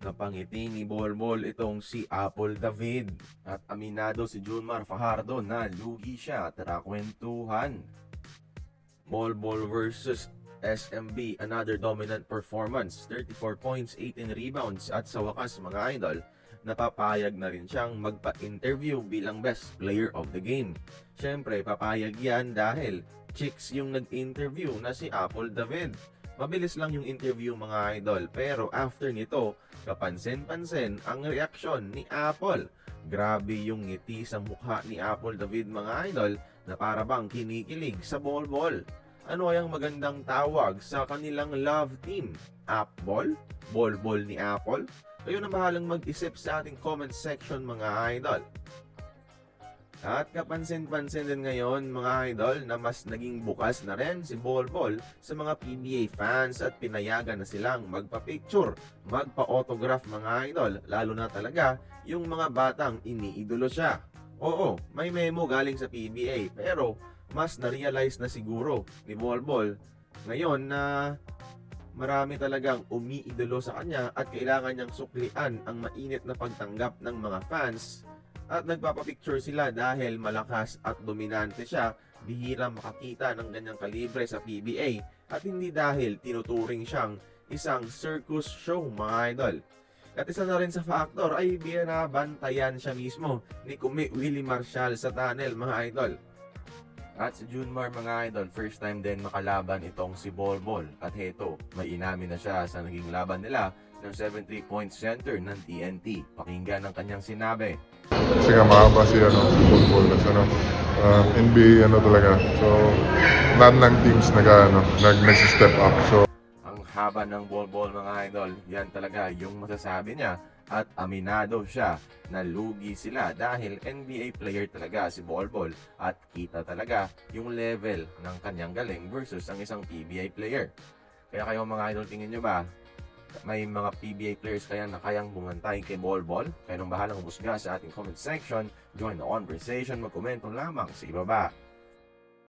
Napangiti ni Bolbol itong si Apple David at aminado si Junmar Fajardo na lugi siya. Tara kwentuhan. Bolbol versus SMB, another dominant performance, 34 points, 18 rebounds at sa wakas mga idol, napapayag na rin siyang magpa-interview bilang best player of the game. Syempre papayag yan dahil chicks yung nag-interview na si Apple David. Mabilis lang yung interview mga idol, pero after nito, kapansin-pansin ang reaksyon ni Apple. Grabe yung ngiti sa mukha ni Apple David mga idol na para bang kinikilig sa Bolbol. Ano kayang magandang tawag sa kanilang love team? Apple? Bolbol ni Apple? Kayo na bahalang mag-isip sa ating comment section mga idol. At kapansin-pansin din ngayon mga idol na mas naging bukas na rin si Bolbol sa mga PBA fans at pinayagan na silang magpa-picture, magpa-autograph mga idol, lalo na talaga yung mga batang iniidolo siya. Oo, may memo galing sa PBA pero mas na-realize na siguro ni Bolbol ngayon na marami talagang umiidolo sa kanya at kailangan niyang suklian ang mainit na pagtanggap ng mga fans. At nagpapapicture sila dahil malakas at dominante siya, bihira makakita ng ganyang kalibre sa PBA at hindi dahil tinuturing siyang isang circus show mga idol. At isa na rin sa factor ay binabantayan siya mismo ni Kumi Willie Marshall sa tunnel mga idol. At si Junmar mga idol, first time din makalaban itong si Bolbol. At heto, may inamin na siya sa naging laban nila ng 7-3-point center ng TNT. Pakinggan ang kanyang sinabi. Kasi nga mahaba si Bolbol kasi NBA talaga. So lahat ng teams nag-step up. So ang haba ng Bolbol mga idol, yan talaga yung masasabi niya. At aminado siya na lugi sila dahil NBA player talaga si Bolbol at kita talaga yung level ng kanyang galing versus ang isang PBA player. Kaya kayo mga idol, tingin nyo ba may mga PBA players kaya na kayang bumantay kay Bolbol? Kaya nang bahalang busga sa ating comment section, join the conversation, magkomento lamang sa ibaba.